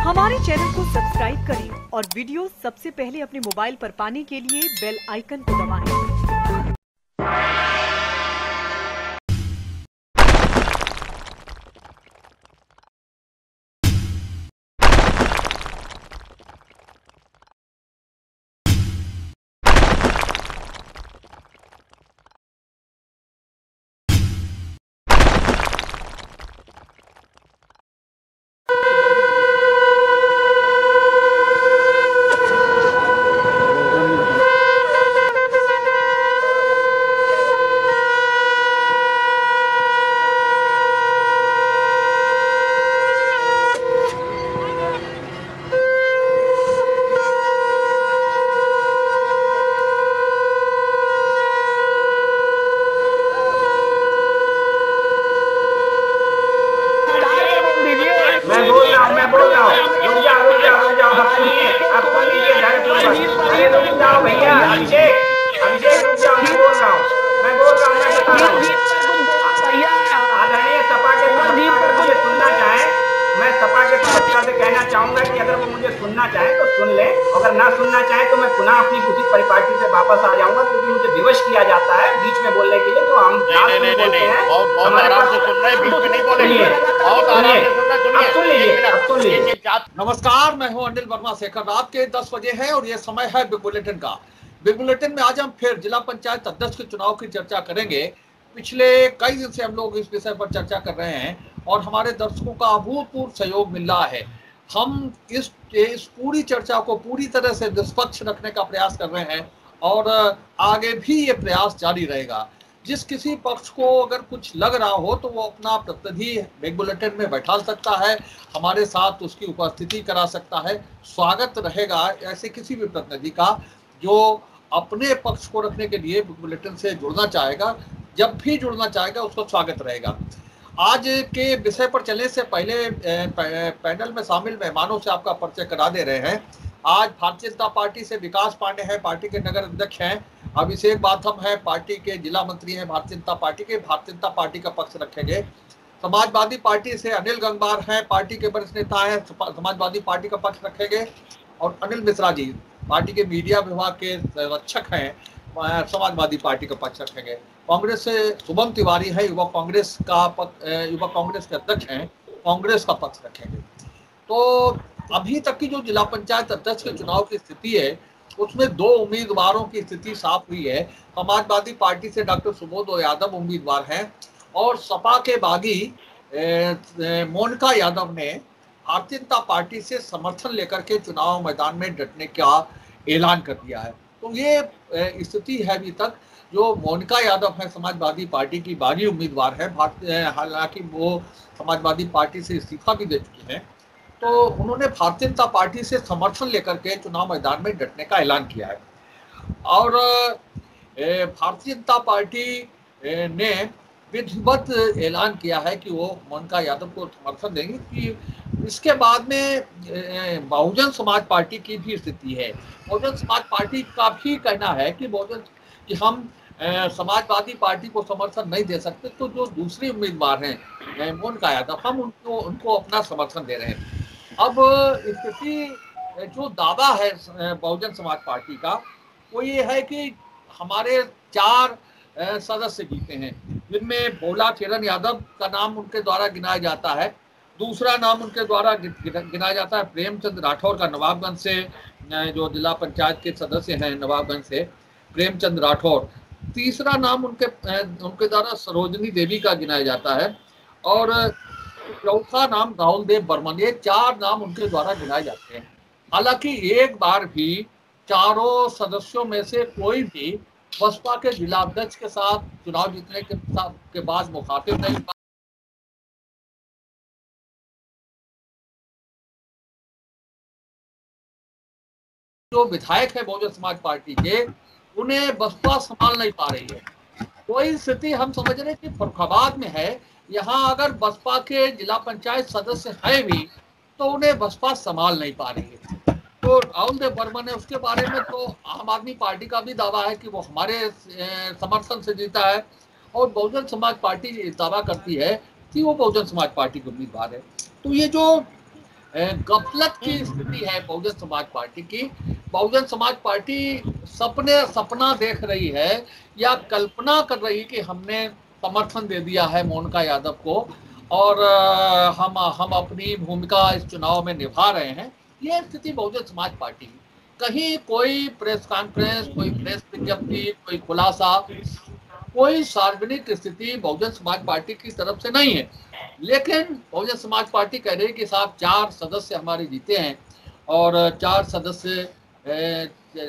हमारे चैनल को सब्सक्राइब करें और वीडियो सबसे पहले अपने मोबाइल पर पाने के लिए बेल आइकन को दबाएं। मैं बोल रहा हूँ रुक जाओ आप सुनिए अरे रुक जाओ भैया अभिषेक रुक जाओ मैं बोल रहा हूँ मैं बता रहा हूँ आदरणीय सपा के प्रवक्ता अगर मुझे सुनना चाहे मैं सपा के प्रवक्ता से कहना चाहूंगा कि अगर वो मुझे सुनना चाहे तो सुन ले, अगर ना सुनना चाहे तो मैं पुनः अपनी उचित परिपाटी से वापस आ जाऊंगा, क्योंकि मुझे विवश किया जाता है बीच में बोलने के लिए। जो हम बोलते हैं हमारे पास सुन लीजिए। नमस्कार, मैं हूं अनिल वर्मा शेखर। रात के 10 बजे है और ये समय है बिग बुलेटिन का। बिग बुलेटिन में आज हम फिर जिला पंचायत अध्यक्ष के चुनाव की चर्चा करेंगे। पिछले कई दिन से हम लोग इस विषय पर चर्चा कर रहे हैं और हमारे दर्शकों का अभूतपूर्व सहयोग मिल रहा है। हम इस पूरी चर्चा को पूरी तरह से निष्पक्ष रखने का प्रयास कर रहे हैं और आगे भी ये प्रयास जारी रहेगा। जिस किसी पक्ष को अगर कुछ लग रहा हो तो वो अपना प्रतिनिधि बिग बुलेटिन में बैठा सकता है, हमारे साथ उसकी उपस्थिति करा सकता है। स्वागत रहेगा ऐसे किसी भी प्रतिनिधि का जो अपने पक्ष को रखने के लिए बिग बुलेटिन से जुड़ना चाहेगा। जब भी जुड़ना चाहेगा उसको स्वागत रहेगा। आज के विषय पर चलने से पहले पैनल में शामिल मेहमानों से आपका परिचय करा दे रहे हैं। आज भारतीय जनता पार्टी से विकास पांडे हैं, पार्टी के नगर अध्यक्ष हैं। अभिषेक बाथम है, पार्टी के जिला मंत्री हैं भारतीय जनता पार्टी के। भारतीय जनता पार्टी का पक्ष रखेंगे। समाजवादी पार्टी से अनिल गंगवार हैं, पार्टी के वरिष्ठ नेता हैं, समाजवादी पार्टी का पक्ष रखेंगे। और अनिल मिश्रा जी पार्टी के मीडिया विभाग के संरक्षक हैं, समाजवादी पार्टी का पक्ष रखेंगे। कांग्रेस से शुभम तिवारी है, युवा कांग्रेस के अध्यक्ष हैं, कांग्रेस का पक्ष रखेंगे। तो अभी तक की जो जिला पंचायत अध्यक्ष के चुनाव की स्थिति है उसमें दो उम्मीदवारों की स्थिति साफ हुई है। समाजवादी पार्टी से डॉक्टर सुबोध यादव उम्मीदवार हैं और सपा के बागी मोनिका यादव ने भारतीय जनता पार्टी से समर्थन लेकर के चुनाव मैदान में डटने का ऐलान कर दिया है। तो ये स्थिति है अभी तक। जो मोनिका यादव है समाजवादी पार्टी की बागी उम्मीदवार है, हालांकि वो समाजवादी पार्टी से इस्तीफा भी दे चुकी हैं, तो उन्होंने भारतीय जनता पार्टी से समर्थन लेकर के चुनाव मैदान में डटने का ऐलान किया है। और भारतीय जनता पार्टी ने विधिवत ऐलान किया है कि वो मोनिका यादव को समर्थन देंगे। कि इसके बाद में बहुजन समाज पार्टी की भी स्थिति है। बहुजन समाज पार्टी का भी कहना है कि हम समाजवादी पार्टी को समर्थन नहीं दे सकते, तो जो दूसरी उम्मीदवार हैं मोनिका यादव, हम उनको अपना समर्थन दे रहे हैं। अब स्थिति जो दावा है बहुजन समाज पार्टी का वो ये है कि हमारे 4 सदस्य जीते हैं, जिनमें भोला किरण यादव का नाम उनके द्वारा गिनाया जाता है। दूसरा नाम उनके द्वारा गिनाया जाता है प्रेमचंद राठौर का, नवाबगंज से जो जिला पंचायत के सदस्य हैं नवाबगंज से प्रेमचंद राठौर। तीसरा नाम उनके द्वारा सरोजनी देवी का गिनाया जाता है और चौथा नाम राहुल देव बर्मन। ये 4 नाम उनके द्वारा गिनाए जाते हैं। हालांकि एक बार भी चारों सदस्यों में से कोई भी बसपा के जिला अध्यक्ष के साथ चुनाव जीतने के बाद मुखातिब नहीं। जो विधायक है बहुजन समाज पार्टी के, उन्हें बसपा संभाल नहीं पा रही है। कोई स्थिति हम समझ रहे कि फर्रुखाबाद में है। यहाँ अगर बसपा के जिला पंचायत सदस्य हैं भी तो उन्हें बसपा संभाल नहीं पा रही है। तो राहुल देव बर्मन है, उसके बारे में तो आम आदमी पार्टी का भी दावा है कि वो हमारे समर्थन से जीता है और बहुजन समाज पार्टी दावा करती है कि वो बहुजन समाज पार्टी के उम्मीदवार है। तो ये जो गफलत की स्थिति है बहुजन समाज पार्टी की। बहुजन समाज पार्टी सपना देख रही है या कल्पना कर रही कि हमने समर्थन दे दिया है मोनिका यादव को और हम अपनी भूमिका इस चुनाव में निभा रहे हैं। ये स्थिति बहुजन समाज पार्टी की। कहीं कोई प्रेस कॉन्फ्रेंस, कोई प्रेस विज्ञप्ति, कोई खुलासा, कोई सार्वजनिक स्थिति बहुजन समाज पार्टी की तरफ से नहीं है। लेकिन बहुजन समाज पार्टी कह रही है कि साहब 4 सदस्य हमारे जीते हैं और 4 सदस्य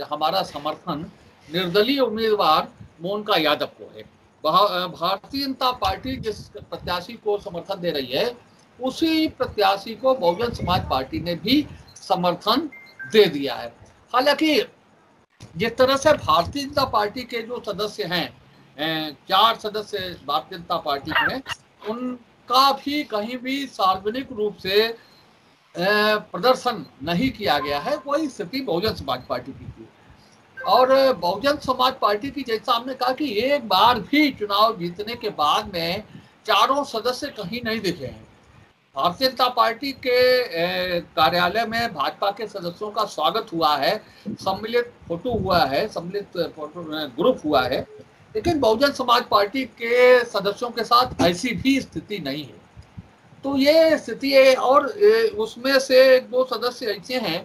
हमारा समर्थन निर्दलीय उम्मीदवार मोनिका यादव को है। भारतीय जनता पार्टी जिस प्रत्याशी को समर्थन दे रही है उसी प्रत्याशी को बहुजन समाज पार्टी ने भी समर्थन दे दिया है। हालांकि जिस तरह से भारतीय जनता पार्टी के जो सदस्य हैं, 4 सदस्य भारतीय जनता पार्टी के हैं, उनका भी कहीं भी सार्वजनिक रूप से प्रदर्शन नहीं किया गया है। वही स्थिति बहुजन समाज पार्टी की थी। और बहुजन समाज पार्टी की, जैसा हमने कहा कि एक बार भी चुनाव जीतने के बाद में चारों सदस्य कहीं नहीं दिखे हैं। भारतीय जनता पार्टी के कार्यालय में भाजपा के सदस्यों का स्वागत हुआ है, सम्मिलित फोटो हुआ है, सम्मिलित फोटो ग्रुप हुआ है, लेकिन बहुजन समाज पार्टी के सदस्यों के साथ ऐसी भी स्थिति नहीं है। तो ये स्थिति है। और उसमें से 2 सदस्य ऐसे हैं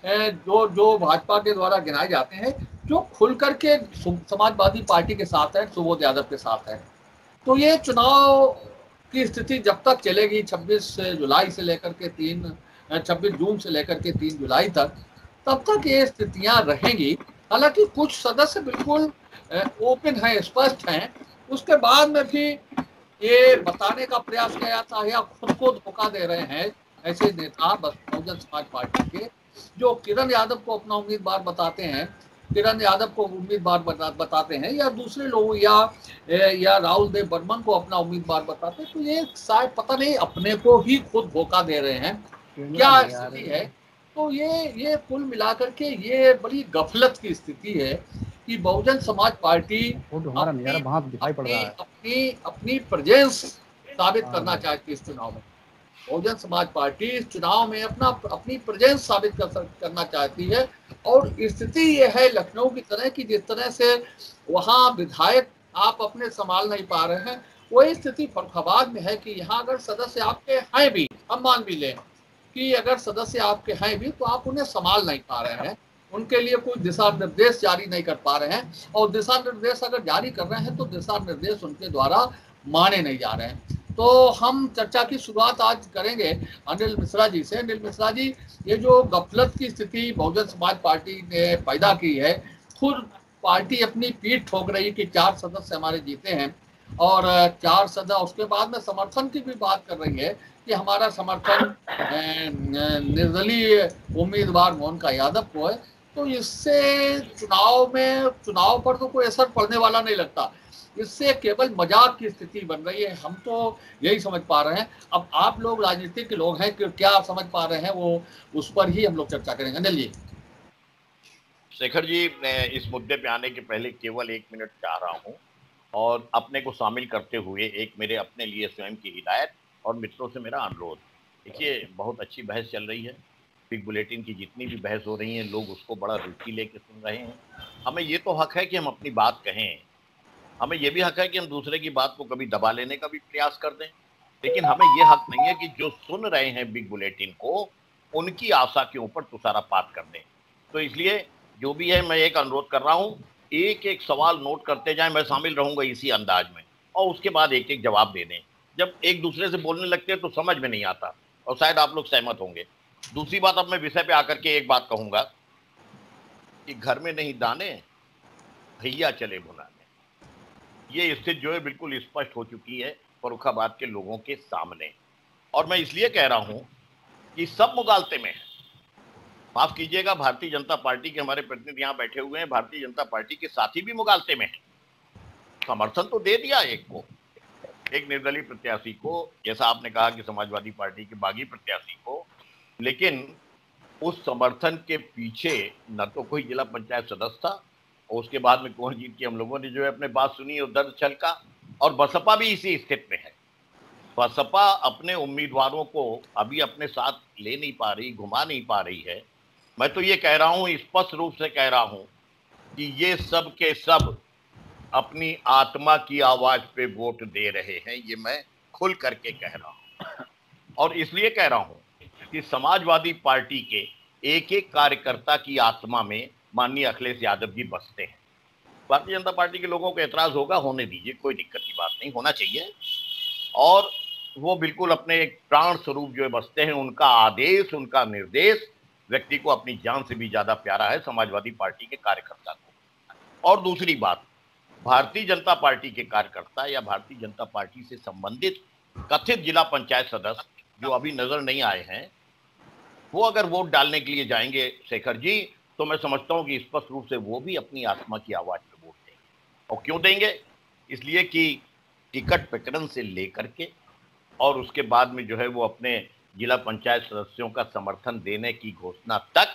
जो भाजपा के द्वारा गिनाए जाते हैं, जो खुल करके समाजवादी पार्टी के साथ है, सुबोध यादव के साथ है। तो ये चुनाव की स्थिति जब तक चलेगी 26 जुलाई से लेकर के 26 जून से लेकर के 3 जुलाई तक, तब तक ये स्थितियां रहेंगी। हालांकि कुछ सदस्य बिल्कुल ओपन हैं, स्पष्ट हैं। उसके बाद में भी ये बताने का प्रयास किया जाता है या खुद को धोखा दे रहे हैं ऐसे नेता बहुजन समाज पार्टी के, जो किरण यादव को अपना उम्मीदवार बताते हैं, किरण यादव को उम्मीदवार बताते हैं, या दूसरे लोग या राहुल देव बर्मन को अपना उम्मीदवार बताते हैं। तो ये शायद पता नहीं अपने को ही खुद धोखा दे रहे हैं, क्या स्थिति है। तो ये कुल मिलाकर के ये बड़ी गफलत की स्थिति है कि बहुजन समाज पार्टी अपनी प्रेजेंस साबित करना चाहती है इस चुनाव में। बहुजन समाज पार्टी इस चुनाव में अपनी प्रेजेंस साबित करना चाहती है। और स्थिति ये है लखनऊ की तरह कि जिस तरह से वहाँ विधायक आप अपने संभाल नहीं पा रहे हैं, वही स्थिति फरुखाबाद में है कि यहाँ अगर सदस्य आपके हैं भी, हम मान भी लें कि अगर सदस्य आपके हैं भी, तो आप उन्हें संभाल नहीं पा रहे हैं, उनके लिए कोई दिशा निर्देश जारी नहीं कर पा रहे हैं। और दिशा निर्देश अगर जारी कर रहे हैं तो दिशा निर्देश उनके द्वारा माने नहीं जा रहे हैं। तो हम चर्चा की शुरुआत आज करेंगे अनिल मिश्रा जी से। अनिल मिश्रा जी, ये जो गफलत की स्थिति बहुजन समाज पार्टी ने पैदा की है, खुद पार्टी अपनी पीठ ठोक रही कि 4 सदस्य हमारे जीते हैं और 4 सदस्य, उसके बाद में समर्थन की भी बात कर रही है कि हमारा समर्थन निर्दलीय उम्मीदवार मोनिका यादव को है। तो इससे चुनाव पर तो कोई असर पड़ने वाला नहीं लगता, इससे केवल मजाक की स्थिति बन रही है। हम तो यही समझ पा रहे हैं। अब आप लोग राजनीतिक के लोग हैं कि क्या समझ पा रहे हैं, वो उस पर ही हम लोग चर्चा करेंगे। अनिल जी। शेखर जी, मैं इस मुद्दे पे आने के पहले केवल 1 मिनट चाह रहा हूं और अपने को शामिल करते हुए एक मेरे अपने लिए स्वयं की हिदायत और मित्रों से मेरा अनुरोध। देखिए, बहुत अच्छी बहस चल रही है, बिग बुलेटिन की जितनी भी बहस हो रही है, लोग उसको बड़ा रुचि लेके सुन रहे हैं। हमें ये तो हक है कि हम अपनी बात कहें, हमें यह भी हक है कि हम दूसरे की बात को कभी दबा लेने का भी प्रयास कर दें, लेकिन हमें यह हक नहीं है कि जो सुन रहे हैं बिग बुलेटिन को, उनकी आशा के ऊपर तुषारापात कर दें। तो इसलिए जो भी है, मैं एक अनुरोध कर रहा हूं, एक एक सवाल नोट करते जाएं, मैं शामिल रहूंगा इसी अंदाज में, और उसके बाद एक एक जवाब दे दें। जब एक दूसरे से बोलने लगते हैं तो समझ में नहीं आता, और शायद आप लोग सहमत होंगे। दूसरी बात, अब मैं विषय पे आकर के एक बात कहूंगा कि घर में नहीं दाने, भैया चले भुनाने। ये स्थिति जो है बिल्कुल स्पष्ट हो चुकी है फर्रुखाबाद के लोगों के सामने, और मैं इसलिए कह रहा हूं कि सब मुगालते में, माफ कीजिएगा, भारतीय जनता पार्टी के हमारे प्रतिनिधि यहाँ बैठे हुए हैं, भारतीय जनता पार्टी के साथी भी मुगालते में हैं। समर्थन तो दे दिया एक निर्दलीय प्रत्याशी को, जैसा आपने कहा कि समाजवादी पार्टी के बागी प्रत्याशी को, लेकिन उस समर्थन के पीछे न तो कोई जिला पंचायत सदस्य था, और उसके बाद में कुंवर जीत की हम लोगों ने जो है अपने बात सुनी और दर्द छलका, और बसपा भी इसी स्थिति में है। बसपा अपने उम्मीदवारों को अभी अपने साथ ले नहीं पा रही, घुमा नहीं पा रही है। मैं तो ये कह रहा हूं, स्पष्ट रूप से कह रहा हूं कि ये सब के सब अपनी आत्मा की आवाज पे वोट दे रहे हैं। ये मैं खुल करके कह रहा हूं, और इसलिए कह रहा हूं कि समाजवादी पार्टी के एक एक कार्यकर्ता की आत्मा में माननीय अखिलेश यादव जी बसते हैं। भारतीय जनता पार्टी के लोगों को एतराज होगा, होने दीजिए, कोई दिक्कत की बात नहीं, होना चाहिए। और वो बिल्कुल अपने एक प्राण स्वरूप जो बसते हैं, उनका आदेश, उनका निर्देश व्यक्ति को अपनी जान से भी ज्यादा प्यारा है, समाजवादी पार्टी के कार्यकर्ता को। और दूसरी बात, भारतीय जनता पार्टी के कार्यकर्ता या भारतीय जनता पार्टी से संबंधित कथित जिला पंचायत सदस्य जो अभी नजर नहीं आए हैं, वो अगर वोट डालने के लिए जाएंगे शेखर जी, तो मैं समझता हूं कि स्पष्ट रूप से वो भी अपनी आत्मा की आवाज पे वोट देंगे। और क्यों देंगे? इसलिए कि टिकट प्रकरण से लेकर के और उसके बाद में जो है वो अपने जिला पंचायत सदस्यों का समर्थन देने की घोषणा तक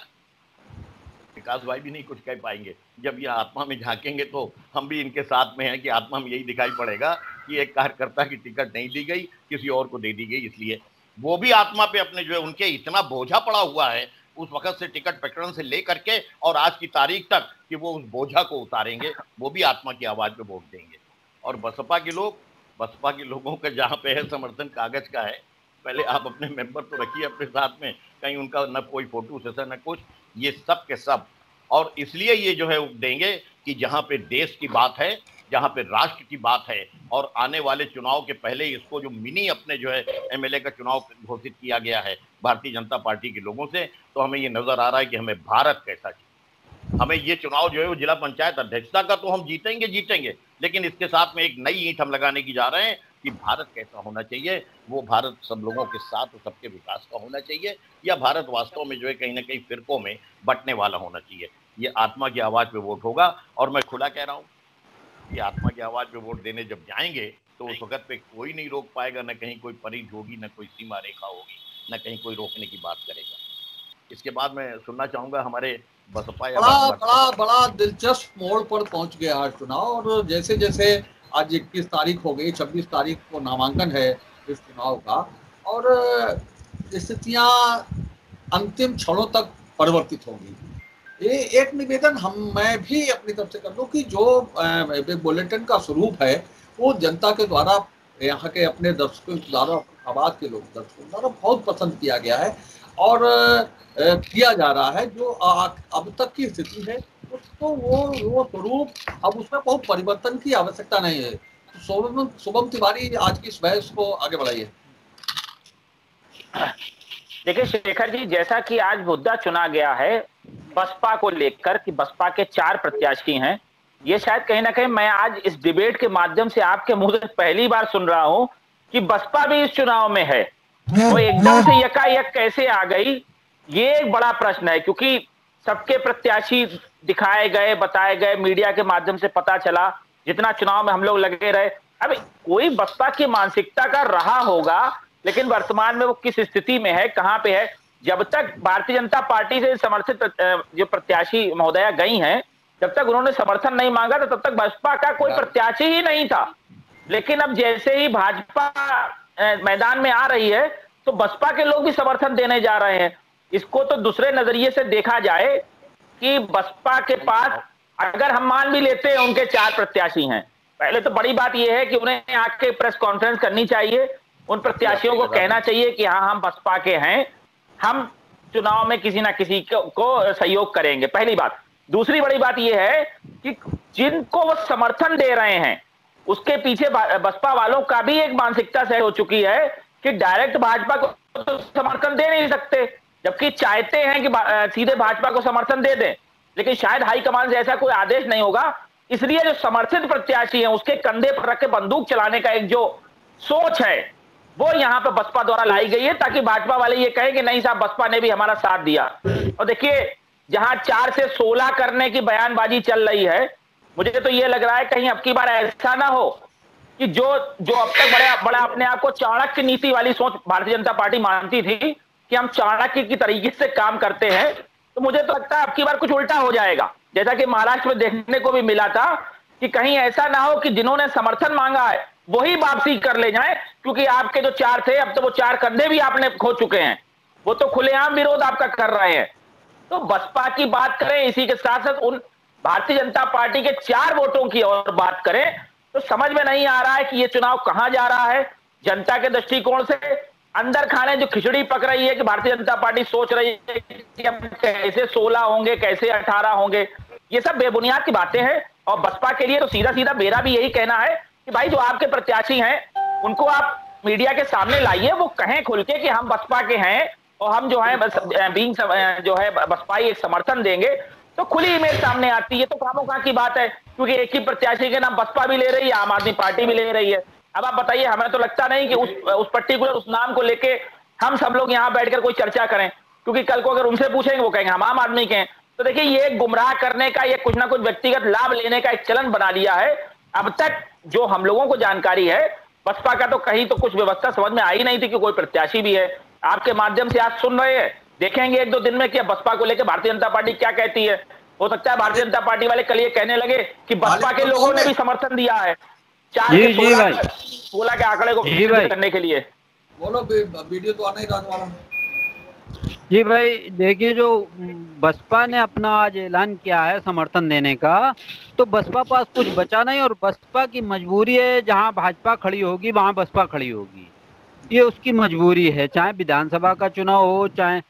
विकास भाई भी नहीं कुछ कह पाएंगे। जब ये आत्मा में झांकेंगे तो हम भी इनके साथ में हैं कि आत्मा में यही दिखाई पड़ेगा कि एक कार्यकर्ता की टिकट नहीं दी गई, किसी और को दे दी गई। इसलिए वो भी आत्मा पे अपने जो है उनके इतना बोझा पड़ा हुआ है उस वक्त से, टिकट प्रकरण से लेकर के और आज की तारीख तक, कि वो उस बोझा को उतारेंगे, वो भी आत्मा की आवाज पे वोट देंगे। और बसपा के लोगों का जहां पे है समर्थन कागज का है, पहले आप अपने मेंबर तो रखिए अपने साथ में, कहीं उनका न कोई फोटो सेशन न कुछ, ये सब के सब। और इसलिए ये जो है देंगे कि जहां पे देश की बात है, जहां पे राष्ट्र की बात है, और आने वाले चुनाव के पहले इसको जो मिनी अपने जो है एमएलए का चुनाव घोषित किया गया है भारतीय जनता पार्टी के लोगों से, तो हमें ये नजर आ रहा है कि हमें भारत कैसा चाहिए। हमें ये चुनाव जो है वो जिला पंचायत अध्यक्षता का तो हम जीतेंगे, लेकिन इसके साथ में एक नई ईंट हम लगाने की जा रहे हैं कि भारत कैसा होना चाहिए। वो भारत सब लोगों के साथ, सबके विकास का होना चाहिए, या भारत वास्तव में जो है कहीं ना कहीं फिरकों में बंटने वाला होना चाहिए। ये आत्मा की आवाज पे वोट होगा। और मैं खुला कह रहा हूँ कि आत्मा की आवाज पे वोट देने जब जाएंगे तो उस वक्त पे कोई नहीं रोक पाएगा, न कहीं कोई परिधि होगी, न कोई सीमा रेखा होगी, न कहीं कोई रोकने की बात करेगा। इसके बाद मैं सुनना चाहूंगा हमारे बसपा या बड़ा दिलचस्प मोड़ पर पहुंच गया आज चुनाव। और जैसे जैसे आज 21 तारीख हो गई, 26 तारीख को नामांकन है इस चुनाव का, और स्थितियां अंतिम क्षणों तक परिवर्तित होंगी। ये एक निवेदन मैं भी अपनी तरफ से कर दूं कि जो बुलेटिन का स्वरूप है वो जनता के द्वारा, यहाँ के अपने दर्शकों द्वारा, आवाज के लोग दर्शकों द्वारा बहुत पसंद किया गया है और किया जा रहा है। जो अब तक की स्थिति है उसको वो स्वरूप, अब उसमें बहुत परिवर्तन की आवश्यकता नहीं है। शुभम तिवारी आज की इस बहस को आगे बढ़ाइए। देखिए शेखर जी, जैसा कि आज मुद्दा चुना गया है बसपा को लेकर कि बसपा के 4 प्रत्याशी हैं, ये शायद कहीं ना कहीं मैं आज इस डिबेट के माध्यम से आपके मुंह से पहली बार सुन रहा हूं कि बसपा भी इस चुनाव में है। वो एकदम से यकायक कैसे आ गई, ये एक बड़ा प्रश्न है, क्योंकि सबके प्रत्याशी दिखाए गए, बताए गए, मीडिया के माध्यम से पता चला, जितना चुनाव में हम लोग लगे रहे। अब कोई बसपा की मानसिकता का रहा होगा, लेकिन वर्तमान में वो किस स्थिति में है, कहां पे है। जब तक भारतीय जनता पार्टी से समर्थित जो प्रत्याशी महोदया गई हैं, जब तक उन्होंने समर्थन नहीं मांगा तो तब तक बसपा का कोई प्रत्याशी ही नहीं था। लेकिन अब जैसे ही भाजपा मैदान में आ रही है तो बसपा के लोग भी समर्थन देने जा रहे हैं। इसको तो दूसरे नजरिए से देखा जाए कि बसपा के पास, अगर हम मान भी लेते हैं उनके 4 प्रत्याशी हैं, पहले तो बड़ी बात यह है कि उन्हें आके प्रेस कॉन्फ्रेंस करनी चाहिए, उन प्रत्याशियों को कहना चाहिए कि हाँ हम बसपा के हैं, हम चुनाव में किसी ना किसी को सहयोग करेंगे, पहली बात। दूसरी बड़ी बात यह है कि जिनको वो समर्थन दे रहे हैं उसके पीछे बसपा वालों का भी एक मानसिकता सेट हो चुकी है कि डायरेक्ट भाजपा को तो समर्थन दे नहीं सकते, जबकि चाहते हैं कि सीधे भाजपा को समर्थन दे दें, लेकिन शायद हाईकमान से ऐसा कोई आदेश नहीं होगा। इसलिए जो समर्थित प्रत्याशी है उसके कंधे पर रख के बंदूक चलाने का एक जो सोच है वो यहाँ पे बसपा द्वारा लाई गई है, ताकि भाजपा वाले ये कहें कि नहीं साहब बसपा ने भी हमारा साथ दिया। और देखिए जहां 4 से 16 करने की बयानबाजी चल रही है, मुझे तो ये लग रहा है कहीं अब की बार ऐसा ना हो कि जो अब तक बड़ा अपने आप को चाणक्य नीति वाली सोच भारतीय जनता पार्टी मानती थी कि हम चाणक्य की तरीके से काम करते हैं, तो मुझे तो लगता है अब की बार कुछ उल्टा हो जाएगा, जैसा कि महाराष्ट्र में देखने को भी मिला था कि कहीं ऐसा ना हो कि जिन्होंने समर्थन मांगा है वही वापसी कर ले जाएं, क्योंकि आपके जो 4 थे अब तो वो 4 कंधे भी आपने खो चुके हैं, वो तो खुलेआम विरोध आपका कर रहे हैं। तो बसपा की बात करें, इसी के साथ साथ उन भारतीय जनता पार्टी के 4 वोटों की और बात करें, तो समझ में नहीं आ रहा है कि ये चुनाव कहां जा रहा है। जनता के दृष्टिकोण से अंदर खाने जो खिचड़ी पक रही है कि भारतीय जनता पार्टी सोच रही है कि अब कैसे 16 होंगे, कैसे 18 होंगे, ये सब बेबुनियाद की बातें हैं। और बसपा के लिए तो सीधा सीधा मेरा भी यही कहना है कि भाई जो आपके प्रत्याशी हैं उनको आप मीडिया के सामने लाइए, वो कहें खुल के कि हम बसपा के हैं और हम जो है बीइंग जो है बसपाई एक समर्थन देंगे, तो खुली इमेज सामने आती है। तो कामों की बात है, क्योंकि एक ही प्रत्याशी के नाम बसपा भी ले रही है, आम आदमी पार्टी भी ले रही है। अब आप बताइए, हमें तो लगता नहीं कि उस पर्टिकुलर उस नाम को लेके हम सब लोग यहाँ बैठकर कोई चर्चा करें, क्योंकि कल को अगर उनसे पूछेंगे वो कहेंगे हम आम आदमी के हैं। तो देखिए, ये गुमराह करने का, ये कुछ ना कुछ व्यक्तिगत लाभ लेने का एक चलन बना लिया है। अब तक जो हम लोगों को जानकारी है, बसपा का तो कहीं तो कुछ व्यवस्था समझ में आई नहीं थी कि कोई प्रत्याशी भी है। आपके माध्यम से आज सुन रहे हैं, देखेंगे 1-2 दिन में कि बसपा को लेकर भारतीय जनता पार्टी क्या कहती है। हो सकता है भारतीय जनता पार्टी वाले कल ये कहने लगे कि बसपा के लोगों ने भी समर्थन दिया है 4 के 16 के आंकड़े को करने के लिए। बोलो, वीडियो तो आना ही रहा। जी भाई देखिए, जो बसपा ने अपना आज ऐलान किया है समर्थन देने का, तो बसपा पास कुछ बचा नहीं और बसपा की मजबूरी है, जहां भाजपा खड़ी होगी वहां बसपा खड़ी होगी, ये उसकी मजबूरी है। चाहे विधानसभा का चुनाव हो, चाहे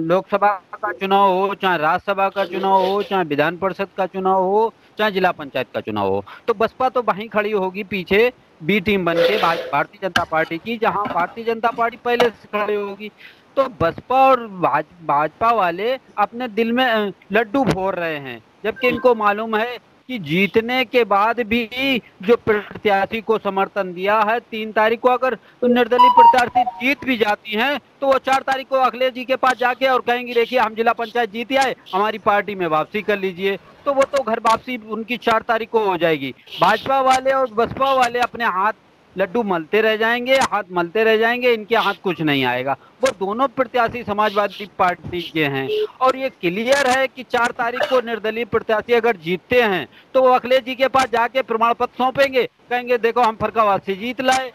लोकसभा का चुनाव हो, चाहे राज्यसभा का चुनाव हो, चाहे विधान परिषद का चुनाव हो, चाहे जिला पंचायत का चुनाव हो, तो बसपा तो वहीं खड़ी होगी पीछे बी टीम बन के भारतीय जनता पार्टी की, जहां भारतीय जनता पार्टी पहले से खड़ी होगी। तो बसपा और भाजपा वाले अपने दिल में लड्डू फोड़ रहे हैं, जबकि इनको मालूम है कि जीतने के बाद भी जो प्रत्याशी को समर्थन दिया है, 3 तारीख को अगर निर्दलीय प्रत्याशी जीत भी जाती हैं तो वो 4 तारीख को अखिलेश जी के पास जाके और कहेंगी देखिए हम जिला पंचायत जीत आए, हमारी पार्टी में वापसी कर लीजिए। तो वो तो घर वापसी उनकी 4 तारीख को हो जाएगी। भाजपा वाले और बसपा वाले अपने हाथ लड्डू मलते रह जाएंगे, हाथ मलते रह जाएंगे, इनके हाथ कुछ नहीं आएगा। वो दोनों प्रत्याशी समाजवादी पार्टी के हैं और ये क्लियर है कि 4 तारीख को निर्दलीय प्रत्याशी अगर जीतते हैं तो वो अखिलेश जी के पास जाके प्रमाण पत्र सौंपेंगे, कहेंगे देखो हम फर्रुखाबाद से जीत लाए,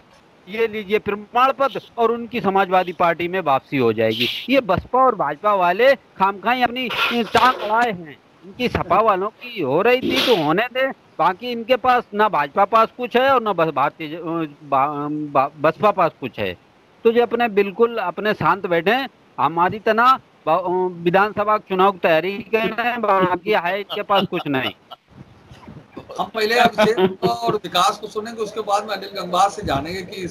ये लीजिए प्रमाण पत्र, और उनकी समाजवादी पार्टी में वापसी हो जाएगी। ये बसपा और भाजपा वाले खामखाई अपनी टांग अड़ाए हैं। इनकी सपा वालों की हो रही थी तो होने दे, बाकी इनके पास ना भाजपा पास कुछ है और ना भारतीय बसपा पास कुछ है। तो जो अपने बिल्कुल अपने शांत बैठे, हमारी तना विधानसभा चुनाव की तैयारी करें, बाकी है इनके पास कुछ नहीं। हम पहले अभिषेक और विकास को सुनेंगे, उसके बाद में अनिल गंगवार से जानेंगे कि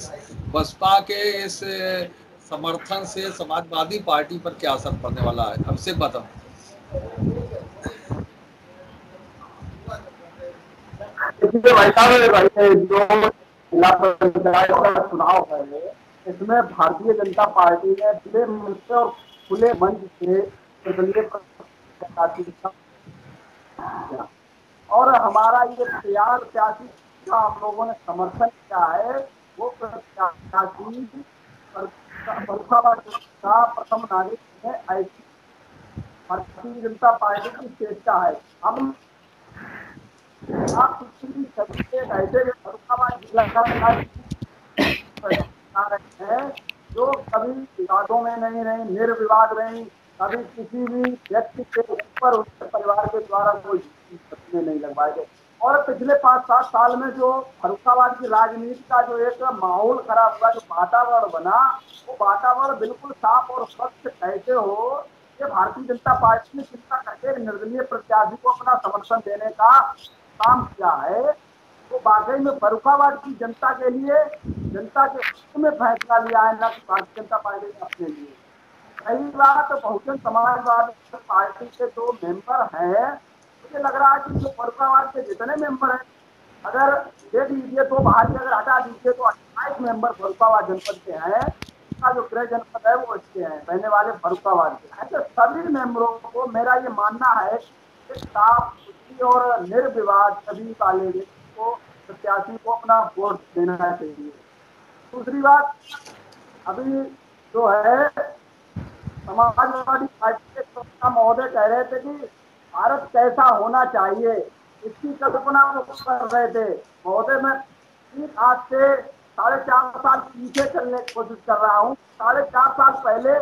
बसपा के इस समर्थन से समाजवादी पार्टी पर क्या असर पड़ने वाला है। अभिषेक बताओ। भाई साहब, जो जिला पंचायत का चुनाव है, इसमें भारतीय जनता पार्टी ने खुले मंच से और खुले मंच से और हमारा ये तैयार प्रत्याशी का हम लोगों ने समर्थन किया है, वो प्रत्याशी फर्रुखाबाद का प्रथम नागरिक है, ऐसी भारतीय जनता पार्टी की चेष्टा है। हम आप ऐसे फर्रुखाबाद जिला हैं जो कभी विवादों में नहीं रहे, निर्विवाद रहे, कभी किसी भी व्यक्ति के ऊपर उसके परिवार के द्वारा कोई नहीं लगवाए गए। और पिछले 5-7 साल में जो फर्रुखाबाद की राजनीति का जो एक माहौल खराब हुआ, जो वातावरण बना, वो वातावरण बिल्कुल साफ और स्वच्छ कैसे हो, ये भारतीय जनता पार्टी ने चिंता करके निर्दलीय प्रत्याशी को अपना समर्थन देने का काम किया है। तो वाकई में फर्रुखाबाद की जनता के लिए, जनता के हित में फैसला लिया है, न कि भारतीय जनता पार्टी ने अपने लिए। पहली बात, बहुजन समाजवादी पार्टी के जो मेंबर हैं, मुझे लग रहा है कि जो फर्रुखाबाद के जितने मेंबर हैं, अगर देख लीजिए तो बाहर अगर हटा दीजिए तो 28 मेंबर फर्रुखाबाद जनपद के हैं। इसका जो गृह जनपद है वो इसके हैं, रहने वाले फर्रुखाबाद के हैं। तो सभी मेंबरों को मेरा ये मानना है कि साफ और निर्विवाद सभी वाले को प्रत्याशी को अपना वोट देना चाहिए। दूसरी बात, अभी जो है समाजवादी पार्टी के महोदय कह रहे थे कि भारत कैसा होना चाहिए, इसकी कल्पना वो कर रहे थे। महोदय, मैं आज से 4.5 साल पीछे चलने की कोशिश कर रहा हूँ। 4.5 साल पहले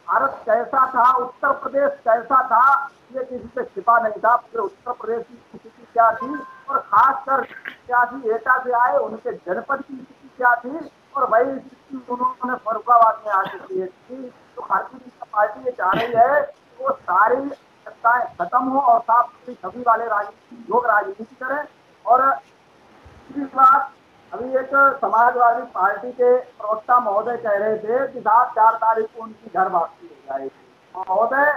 भारत कैसा था, उत्तर प्रदेश कैसा था, ये किसी से छिपा नहीं था। फिर उत्तर प्रदेश की स्थिति क्या थी और खासकर क्या थी, एटा से आए उनके जनपद की स्थिति क्या थी, और वही स्थिति उन्होंने फर्रुखाबाद में आके की थी। तो भारतीय जनता पार्टी ये चाह रही है कि वो सारी सत्ताएं खत्म हो और साफ सुथरी छवि वाले लोग राजनीति करें। और दूसरी बात, अभी एक समाजवादी पार्टी के प्रवक्ता महोदय कह रहे थे कि 4 तारीख को उनकी घर वापसी हो जाएगी। महोदय,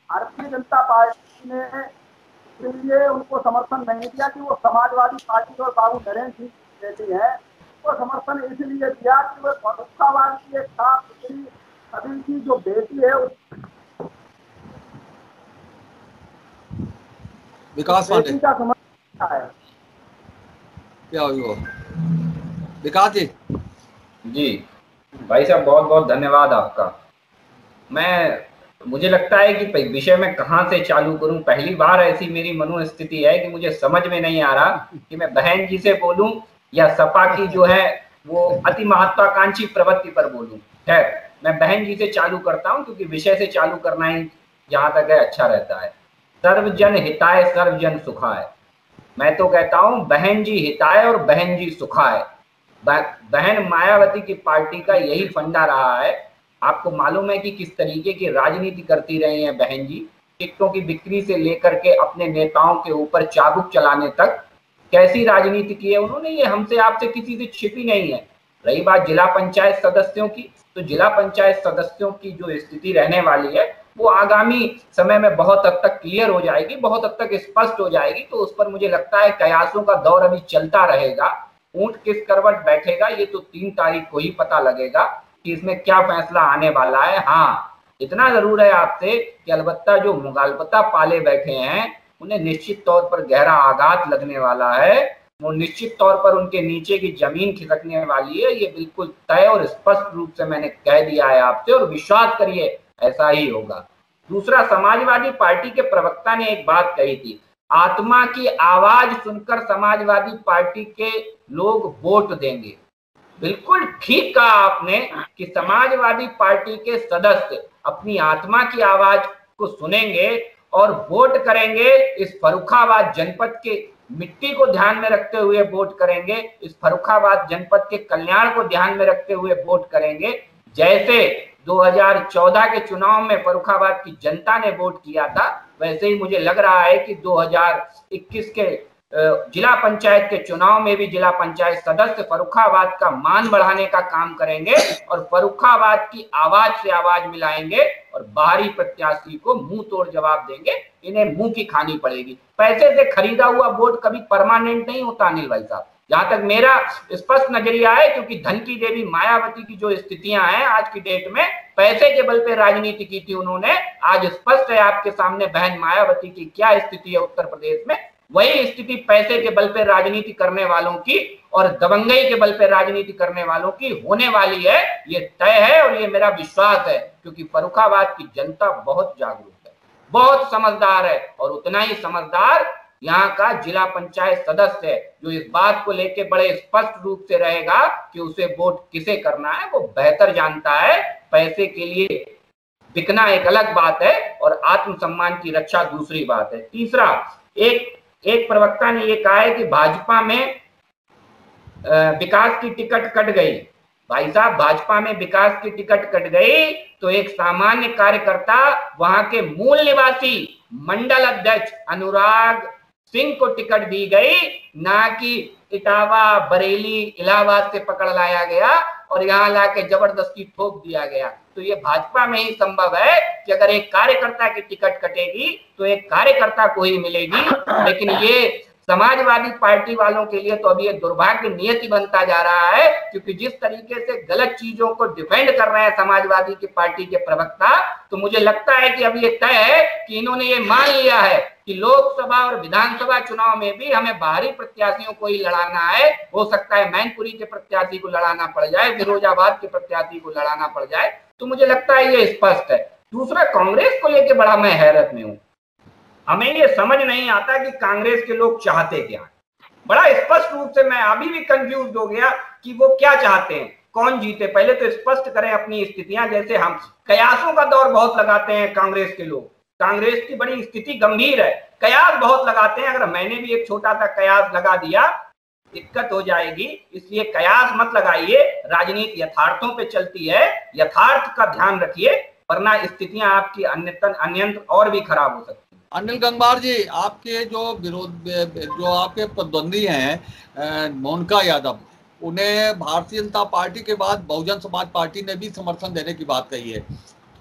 भारतीय जनता पार्टी ने इसलिए उनको समर्थन नहीं दिया कि वो समाजवादी पार्टी और बाबू नरेंद्र सिंह की बेटी है। वो समर्थन इसलिए दिया कि वो फर्रुखाबाद की एक साफ सुथरी छवि की जो बेटी है, विकास बेटी का समर्थन है। क्या हुआ विकास जी? जी भाई साहब, बहुत बहुत धन्यवाद आपका। मुझे लगता है कि विषय में कहाँ से चालू करूं। पहली बार ऐसी मेरी मनोस्थिति है कि मुझे समझ में नहीं आ रहा कि मैं बहन जी से बोलूं या सपा की जो है वो अति महत्वाकांक्षी प्रवृत्ति पर बोलूं। खैर, मैं बहन जी से चालू करता हूं क्योंकि विषय से चालू करना ही जहां तक है अच्छा रहता है। सर्वजन हिताय सर्वजन सुखाय। मैं तो कहता हूं बहन जी हिताय और बहन जी सुखाय। बहन मायावती की पार्टी का यही फंडा रहा है। आपको मालूम है कि किस तरीके की राजनीति करती रही है बहन जी। टिकटों की बिक्री से लेकर के अपने नेताओं के ऊपर चाबुक चलाने तक कैसी राजनीति की है उन्होंने, ये हमसे आपसे किसी से छिपी नहीं है। रही बात जिला पंचायत सदस्यों की, तो जिला पंचायत सदस्यों की जो स्थिति रहने वाली है वो आगामी समय में बहुत हद तक क्लियर हो जाएगी, बहुत हद तक स्पष्ट हो जाएगी। तो उस पर मुझे लगता है कयासों का दौर अभी चलता रहेगा। ऊंट किस करवट बैठेगा ये तो 3 तारीख को ही पता लगेगा कि इसमें क्या फैसला आने वाला है। हाँ, इतना जरूर है आपसे कि अलबत्ता जो मुगालपता पाले बैठे हैं उन्हें निश्चित तौर पर गहरा आघात लगने वाला है। वो निश्चित तौर पर उनके नीचे की जमीन खिसकने वाली है। ये बिल्कुल तय और स्पष्ट रूप से मैंने कह दिया है आपसे, और विश्वास करिए ऐसा ही होगा। दूसरा, समाजवादी पार्टी के प्रवक्ता ने एक बात कही थी, आत्मा की आवाज सुनकर समाजवादी पार्टी के लोग वोट देंगे। बिल्कुल ठीक कहा आपने कि समाजवादी पार्टी के सदस्य अपनी आत्मा की आवाज को सुनेंगे और वोट करेंगे। इस फर्रुखाबाद जनपद के मिट्टी को ध्यान में रखते हुए वोट करेंगे, इस फर्रुखाबाद जनपद के कल्याण को ध्यान में रखते हुए वोट करेंगे। जैसे 2014 के चुनाव में फर्रुखाबाद की जनता ने वोट किया था, वैसे ही मुझे लग रहा है कि 2021 के जिला पंचायत के चुनाव में भी जिला पंचायत सदस्य फर्रुखाबाद का मान बढ़ाने का काम करेंगे और फर्रुखाबाद की आवाज से आवाज मिलाएंगे और बाहरी प्रत्याशी को मुंह तोड़ जवाब देंगे। इन्हें मुंह की खानी पड़ेगी। पैसे से खरीदा हुआ वोट कभी परमानेंट नहीं होता अनिल भाई साहब, जहां तक मेरा स्पष्ट नजरिया है। क्योंकि धन की देवी मायावती की जो स्थितियां हैं आज की डेट में, पैसे के बल पे राजनीति की थी उन्होंने। आज स्पष्ट है आपके सामने बहन मायावती की क्या स्थिति है उत्तर प्रदेश में। वही स्थिति पैसे के बल पे राजनीति करने वालों की और दबंगई के बल पे राजनीति करने वालों की होने वाली है। ये तय है और ये मेरा विश्वास है, क्योंकि फर्रुखाबाद की जनता बहुत जागरूक है, बहुत समझदार है, और उतना ही समझदार यहाँ का जिला पंचायत सदस्य है जो इस बात को लेके बड़े स्पष्ट रूप से रहेगा कि उसे वोट किसे करना है। वो बेहतर जानता है। पैसे के लिए बिकना एक अलग बात है और आत्मसम्मान की रक्षा दूसरी बात है। तीसरा, एक प्रवक्ता ने ये कहा है कि भाजपा में विकास की टिकट कट गई। भाई साहब, भाजपा में विकास की टिकट कट गई तो एक सामान्य कार्यकर्ता, वहां के मूल निवासी मंडल अध्यक्ष अनुराग सिंह को टिकट दी गई, ना कि इटावा, बरेली, इलाहाबाद से पकड़ लाया गया और यहाँ लाके जबरदस्ती ठोक दिया गया। तो ये भाजपा में ही संभव है कि अगर एक कार्यकर्ता की टिकट कटेगी तो एक कार्यकर्ता को ही मिलेगी। लेकिन ये समाजवादी पार्टी वालों के लिए तो अभी ये दुर्भाग्य नियति बनता जा रहा है, क्योंकि जिस तरीके से गलत चीजों को डिफेंड कर रहे हैं समाजवादी की पार्टी के प्रवक्ता, तो मुझे लगता है कि अब ये तय है कि इन्होंने ये मान लिया है कि लोकसभा और विधानसभा चुनाव में भी हमें बाहरी प्रत्याशियों को ही लड़ाना है। हो सकता है मैनपुरी के प्रत्याशी को लड़ाना पड़ जाए, फिरोजाबाद के प्रत्याशी को लड़ाना पड़ जाए। तो मुझे लगता है ये स्पष्ट है। दूसरा, कांग्रेस को लेकर बड़ा मैं हैरत में हूं। हमें ये समझ नहीं आता कि कांग्रेस के लोग चाहते क्या। बड़ा स्पष्ट रूप से मैं अभी भी कंफ्यूज हो गया कि वो क्या चाहते हैं, कौन जीते। पहले तो स्पष्ट करें अपनी स्थितियां। जैसे हम कयासों का दौर बहुत लगाते हैं कांग्रेस के लोग, कांग्रेस की बड़ी स्थिति गंभीर है, कयास बहुत लगाते हैं। अगर मैंने भी एक छोटा सा कयास लगा दिया दिक्कत हो जाएगी, इसलिए कयास मत लगाइए। राजनीति यथार्थों पे चलती है, यथार्थ का ध्यान रखिए, वरना स्थितियां आपकी अन्यंत्र और भी खराब हो सकती है। अनिल गंगवार जी, आपके जो आपके प्रतिद्वंदी हैं मोनिका यादव, उन्हें भारतीय जनता पार्टी के बाद बहुजन समाज पार्टी ने भी समर्थन देने की बात कही है।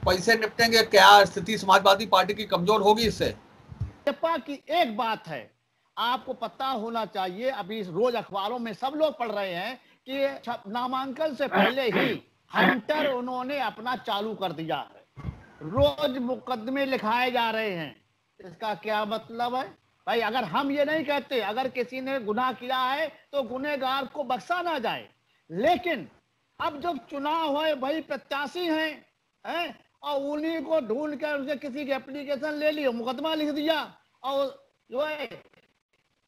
पैसे निपटेंगे, क्या स्थिति समाजवादी पार्टी की कमजोर होगी इससे? भाजपा की एक बात है, आपको पता होना चाहिए, अभी रोज अखबारों में सब लोग पढ़ रहे हैं कि नामांकन से पहले ही हंटर उन्होंने अपना चालू कर दिया है, रोज मुकदमे लिखाए जा रहे हैं। इसका क्या मतलब है भाई? अगर हम ये नहीं कहते अगर किसी ने गुनाह किया है तो गुनहगार को बख्शा ना जाए, लेकिन अब जब चुनाव है भाई प्रत्याशी हैं और उन्हीं को ढूंढ कर उनसे किसी की एप्लीकेशन ले ली, मुकदमा लिख दिया और जो है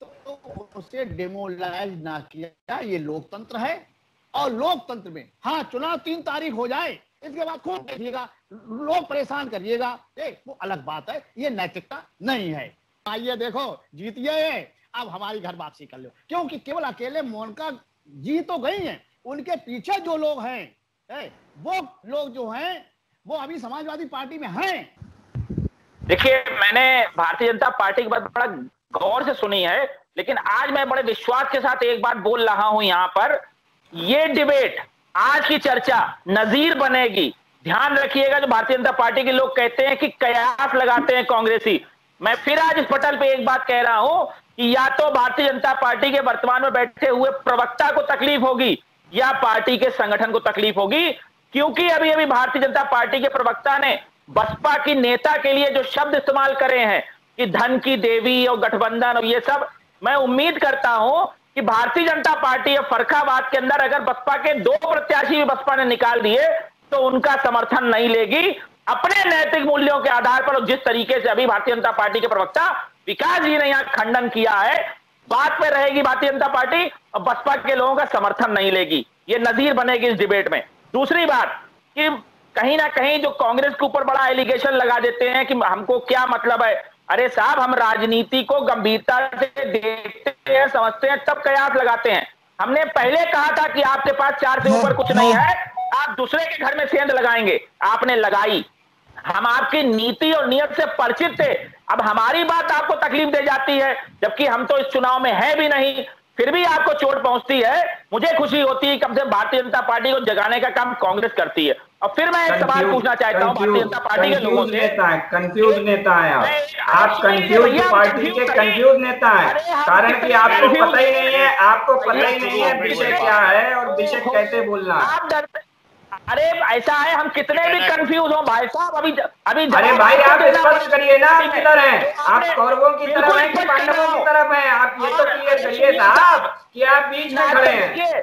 तो उसे डेमोलाइज ना किया। ये लोकतंत्र है, और लोकतंत्र में हाँ चुनाव 3 तारीख हो जाए, इसके बाद खूब देखिएगा, लोग परेशान करिएगा, वो अलग बात है, ये नैतिकता नहीं है। आइए देखो जीतिए, अब हमारी घर वापसी कर लो, क्योंकि केवल अकेले मोनिका जी तो गई हैं, उनके पीछे जो लोग हैं वो लोग जो हैं वो अभी समाजवादी पार्टी में हैं। देखिए, मैंने भारतीय जनता पार्टी की बात बड़ा गौर से सुनी है, लेकिन आज मैं बड़े विश्वास के साथ एक बात बोल रहा हूं यहां पर, ये डिबेट, आज की चर्चा नजीर बनेगी। ध्यान रखिएगा, जो भारतीय जनता पार्टी के लोग कहते हैं कि कयास लगाते हैं कांग्रेसी, मैं फिर आज इस पटल पे एक बात कह रहा हूं कि या तो भारतीय जनता पार्टी के वर्तमान में बैठे हुए प्रवक्ता को तकलीफ होगी या पार्टी के संगठन को तकलीफ होगी, क्योंकि अभी अभी भारतीय जनता पार्टी के प्रवक्ता ने बसपा की नेता के लिए जो शब्द इस्तेमाल करे हैं कि धन की देवी और गठबंधन और ये सब, मैं उम्मीद करता हूं कि भारतीय जनता पार्टी और फर्रुखाबाद के अंदर अगर बसपा के 2 प्रत्याशी भी बसपा ने निकाल दिए तो उनका समर्थन नहीं लेगी। अपने नैतिक मूल्यों के आधार पर, और जिस तरीके से अभी भारतीय जनता पार्टी के प्रवक्ता विकास जी ने यहाँ खंडन किया है, बात पे रहेगी भारतीय जनता पार्टी और बसपा के लोगों का समर्थन नहीं लेगी। ये नजीर बनेगी इस डिबेट में। दूसरी बात कि कहीं ना कहीं जो कांग्रेस के ऊपर बड़ा एलिगेशन लगा देते हैं कि हमको क्या मतलब है, अरे साहब, हम राजनीति को गंभीरता से देखते हैं, समझते हैं, तब कयास लगाते हैं। हमने पहले कहा था कि आपके पास 4 से ऊपर कुछ नहीं है, आप दूसरे के घर में सेंध लगाएंगे, आपने लगाई। हम आपकी नीति और नियत से परिचित थे, अब हमारी बात आपको तकलीफ दे जाती है, जबकि हम तो इस चुनाव में है भी नहीं, फिर भी आपको चोट पहुंचती है। मुझे खुशी होती है कम से कम भारतीय जनता पार्टी को जगाने का काम कांग्रेस करती है। और फिर मैं एक सवाल पूछना चाहता हूं भारतीय जनता पार्टी के लोगों से, कंफ्यूज नेता है आप कंफ्यूज पार्टी के कंफ्यूज नेता है, कारण कि आपको पता ही नहीं है, आपको पता ही नहीं है विषय क्या है और विषय कैसे बोलना है। अरे ऐसा है, हम कितने भी कंफ्यूज हो भाई साहब, अभी अरे भाई आप स्पष्ट करिए ना, आप किधर हैं, आप कौरवों की तरफ हैं कि पांडवों की तरफ हैं, आप ये तो क्लियर करिए साहब कि आप बीच में खड़े हैं।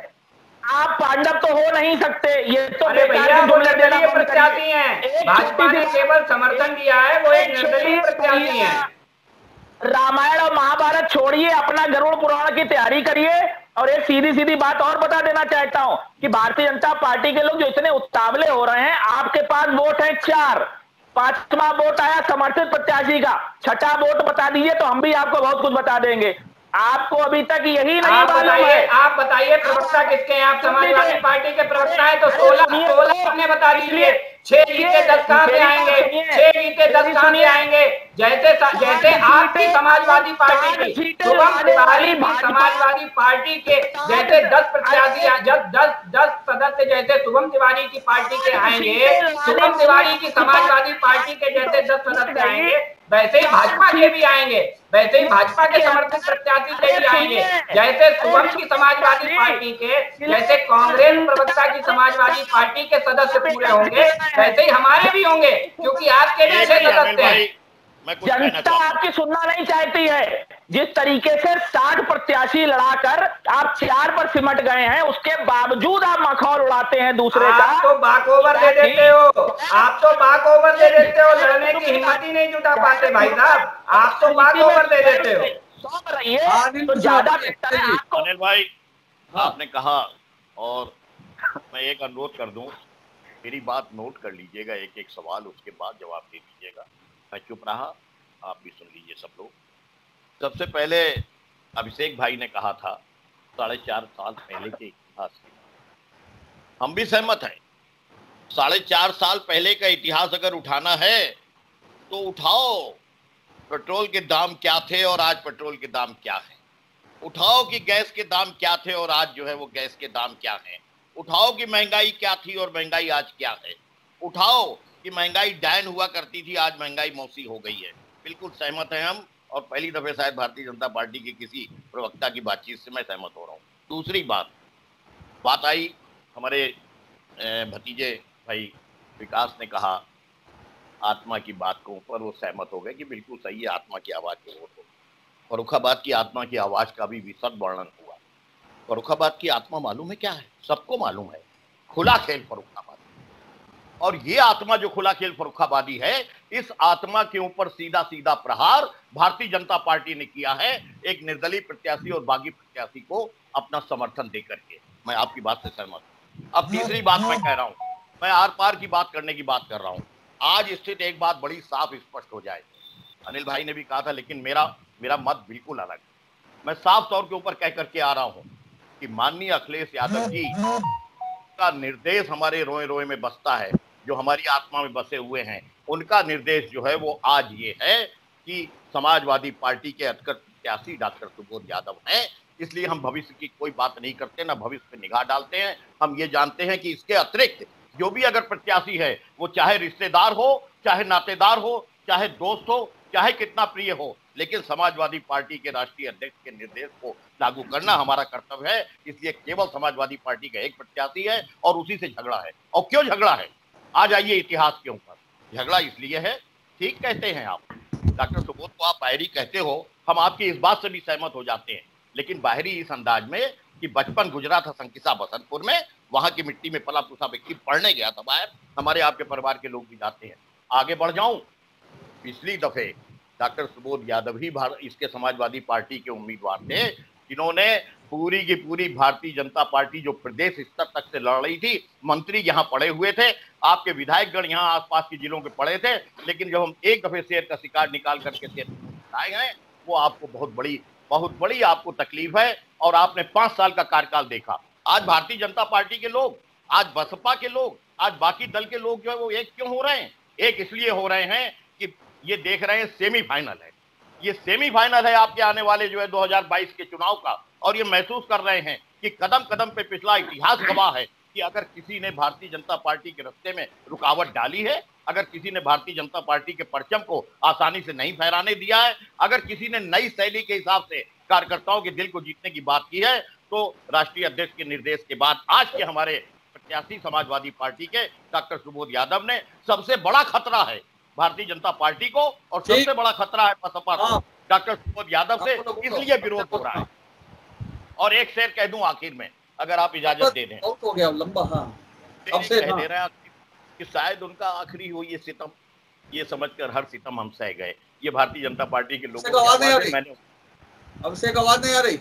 आप पांडव तो हो नहीं सकते, ये तो भैया वो निर्दलीय प्रत्याशी हैं, भाजपा ने केवल समर्थन दिया है, वो एक निर्दलीय प्रत्याशी हैं। रामायण और महाभारत छोड़िए, अपना गरुड़ पुराण की तैयारी करिए। और एक सीधी सीधी बात और बता देना चाहता हूं कि भारतीय जनता पार्टी के लोग जो इतने उतावले हो रहे हैं, आपके पास वोट है 4, 5वां वोट आया समर्थित प्रत्याशी का, 6ठा वोट बता दीजिए तो हम भी आपको बहुत कुछ बता देंगे। आपको अभी तक यही नहीं मालूम है। आप बताइए प्रवक्ता किसके हैं? आप समाजवादी पार्टी के प्रवक्ता है तो 16 अपने बता दीजिए। 6 जीते 10 कहां से आएंगे? 6 जीते 10 कहां से आएंगे? जैसे आपकी समाजवादी पार्टी की शुभम तिवारी समाजवादी पार्टी के जैसे 10 प्रत्याशी, जब 10 सदस्य जैसे शुभम तिवारी की पार्टी के आएंगे, शुभम तिवारी की समाजवादी पार्टी के जैसे 10 सदस्य आएंगे, वैसे ही भाजपा के भी आएंगे, वैसे ही भाजपा के समर्थित प्रत्याशी के भी आएंगे। जैसे शुभम की समाजवादी पार्टी के, जैसे कांग्रेस प्रवक्ता की समाजवादी पार्टी के सदस्य पूरे होंगे, वैसे ही हमारे भी होंगे, क्योंकि आपके भी 6 सदस्य हैं। जनता आपकी सुनना नहीं चाहती है। जिस तरीके से 60 प्रत्याशी लड़ाकर आप 4 पर सिमट गए हैं, उसके बावजूद आप मखौल उड़ाते हैं दूसरे का। आप तो बाक ओवर दे देते हो, आप तो बाक ओवर दे देते हो, लड़ने की हिम्मत ही नहीं जुटा पाते भाई साहब, आप तो बाक ओवर दे देते हो। सो रहिए तो ज्यादा बेहतर है आपको। अनिल भाई आपने कहा, और मैं एक अनुरोध कर दूं, मेरी बात नोट कर लीजिएगा, एक एक सवाल उसके बाद जवाब दे दीजिएगा। मैं चुप रहा, आप भी सुन लीजिए सब लोग। सबसे पहले अभिषेक भाई ने कहा था 4.5 साल पहले के इतिहास से, हम भी सहमत हैं। 4.5 साल पहले का इतिहास अगर उठाना है तो उठाओ, पेट्रोल के दाम क्या थे और आज पेट्रोल के दाम क्या है। उठाओ कि गैस के दाम क्या थे और आज जो है वो गैस के दाम क्या हैं। उठाओ कि महंगाई क्या थी और महंगाई आज क्या है। उठाओ कि महंगाई डायन हुआ करती थी, आज महंगाई मौसी हो गई है। बिल्कुल सहमत हैं हम, और पहली दफे शायद भारतीय जनता पार्टी के किसी प्रवक्ता की बातचीत से मैं सहमत हो रहा हूँ। दूसरी बात आई हमारे भतीजे भाई विकास ने कहा आत्मा की बात को ऊपर, वो सहमत हो गए कि बिल्कुल सही है, आत्मा की आवाज को वोट हो। फर्रुखाबाद की आत्मा की आवाज का भी विशद वर्णन हुआ। फर्रुखाबाद की आत्मा मालूम है क्या है? सबको मालूम है, खुला खेल फर्रुखाबाद। और ये आत्मा जो खुला खेल फर्रुखाबादी है, इस आत्मा के ऊपर सीधा सीधा प्रहार भारतीय जनता पार्टी ने किया है, एक निर्दलीय प्रत्याशी और बागी प्रत्याशी को अपना समर्थन देकर के। मैं आपकी बात से सहमत हूं। अब तीसरी बात मैं कह रहा हूं, मैं आर पार की बात करने की बात कर रहा हूं। आज स्थिति एक बात बड़ी साफ स्पष्ट हो जाए। अनिल भाई ने भी कहा था, लेकिन मेरा मत बिल्कुल अलग है। मैं साफ तौर के ऊपर कह करके आ रहा हूं कि माननीय अखिलेश यादव जी का निर्देश हमारे रोए रोए में बसता है, जो हमारी आत्मा में बसे हुए हैं। उनका निर्देश जो है वो आज ये है कि समाजवादी पार्टी के अटकर प्रत्याशी डॉक्टर सुबोध यादव हैं। इसलिए हम भविष्य की कोई बात नहीं करते, ना भविष्य पे निगाह डालते हैं। हम ये जानते हैं कि इसके अतिरिक्त जो भी अगर प्रत्याशी है, वो चाहे रिश्तेदार हो, चाहे नातेदार हो, चाहे दोस्त हो, चाहे कितना प्रिय हो, लेकिन समाजवादी पार्टी के राष्ट्रीय अध्यक्ष के निर्देश को लागू करना हमारा कर्तव्य है। इसलिए केवल समाजवादी पार्टी का एक प्रत्याशी है और उसी से झगड़ा है। और क्यों झगड़ा है, आ जाइए इतिहास के ऊपर। झगड़ा इसलिए है, ठीक कहते हैं आप, डॉक्टर सुबोध को आप बाहरी कहते हो, हम आपकी इस बात से भी सहमत हो जाते हैं, लेकिन बाहरी इस अंदाज में कि बचपन गुजरा था संकिसा बसंतपुर में, वहां की मिट्टी में पला पुसा व्यक्ति पढ़ने गया था बाहर, हमारे आपके परिवार के लोग भी जाते हैं। आगे बढ़ जाऊं, पिछली दफे डॉक्टर सुबोध यादव ही इसके समाजवादी पार्टी के उम्मीदवार थे, जिन्होंने पूरी की पूरी भारतीय जनता पार्टी जो प्रदेश स्तर तक से लड़ रही थी, मंत्री यहाँ पड़े हुए थे, आपके विधायकगण यहाँ आसपास के जिलों के पड़े थे, लेकिन जब हम एक दफे शेर का शिकार निकाल करके शेर आए हैं, वो आपको बहुत बड़ी आपको तकलीफ है। और आपने 5 साल का कार्यकाल देखा। आज भारतीय जनता पार्टी के लोग, आज बसपा के लोग, आज बाकी दल के लोग जो है वो एक क्यों हो रहे हैं? एक इसलिए हो रहे हैं कि ये देख रहे हैं सेमीफाइनल है, ये सेमीफाइनल है आपके आने वाले जो है 2022 के चुनाव का, और ये महसूस कर रहे हैं कि कदम कदम पे पिछला इतिहास गवाह है कि अगर किसी ने भारतीय जनता पार्टी के रास्ते में रुकावट डाली है, अगर किसी ने भारतीय जनता पार्टी के परचम को आसानी से नहीं फहराने दिया है, अगर किसी ने नई शैली के हिसाब से कार्यकर्ताओं के दिल को जीतने की बात की है, तो राष्ट्रीय अध्यक्ष के निर्देश के बाद आज के हमारे प्रत्याशी समाजवादी पार्टी के डॉक्टर सुबोध यादव ने सबसे बड़ा खतरा है भारतीय जनता पार्टी को, और सबसे बड़ा खतरा है बसपा को डॉक्टर सुबोध यादव से, इसलिए विरोध हो रहा है। और एक शेर कह दूं आखिर में, अगर आप इजाजत दे दें, हो गया लंबा। कह दे रहे हैं कि शायद उनका आखिरी हो ये सितम, ये समझकर हर सितम हम सह गए। ये भारतीय जनता पार्टी के लोगों की आवाज है। मैंने अब से आवाज नहीं आ रही।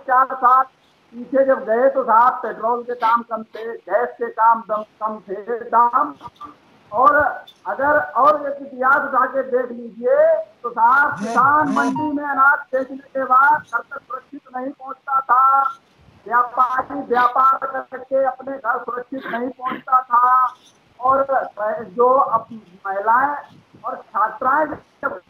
4 साल पीछे जब गए तो साहब पेट्रोल के दाम कम थे, गैस के कम थे दाम, और अगर और एक इतिहास उठा के देख लीजिए तो साहब किसान मंडी में अनाज बेचने के बाद घर तक सुरक्षित नहीं पहुंचता था, व्यापारी व्यापार करके अपने घर सुरक्षित नहीं पहुंचता था, और जो अब महिलाएं और छात्राएं जब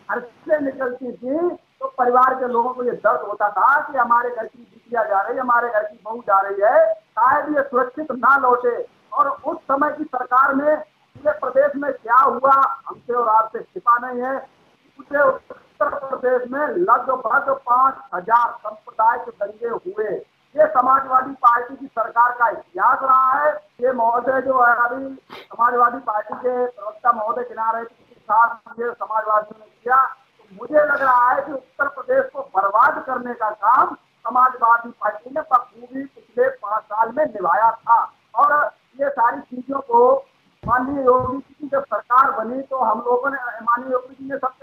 घर से निकलती थी तो परिवार के लोगों को ये दर्द होता था कि हमारे घर की बिटिया जा रही है, हमारे घर की बहू जा रही है, शायद ये सुरक्षित ना लौटे। और उस समय की सरकार में पूरे प्रदेश में क्या हुआ हमसे और आपसे छिपा नहीं है। पूरे उत्तर प्रदेश में लगभग 5000 सांप्रदायिक दंगे हुए। ये समाजवादी पार्टी की सरकार का इतिहास रहा है। ये महोदय जो है अभी समाजवादी पार्टी के प्रवक्ता महोदय गिना रहे थे साथ ये समाजवादियों ने किया, तो मुझे लग रहा है कि उत्तर प्रदेश को बर्बाद करने का काम समाजवादी पार्टी ने बखूबी पिछले 5 साल में निभाया था। और ये सारी चीजों को माननीय योगी जी की जब सरकार बनी तो हम लोगों ने, माननीय योगी जी ने सबसे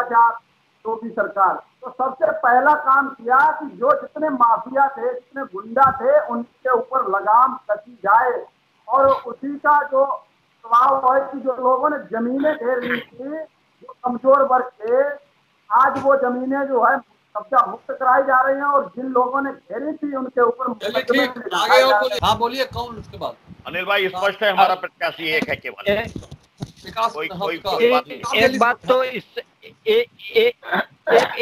भ्रष्टाचार योगी सरकार। तो सबसे पहला काम किया कि जो जितने माफिया थे, जितने गुंडा थे, उनके ऊपर लगाम कसी जाए। और उसी का जो प्रभाव है कि जो लोगों ने जमीनें घेर ली थी, जो कमजोर वर्ग थे, आज वो जमीनें जो है कब्जा मुक्त कराई जा रही हैं, और जिन लोगों ने घेरी थी उनके ऊपर आगे और बोलिए। हाँ बोलिए, कौन उसके बाद? अनिल भाई, स्पष्ट है हमारा प्रत्याशी एक है केवल। एक बात तो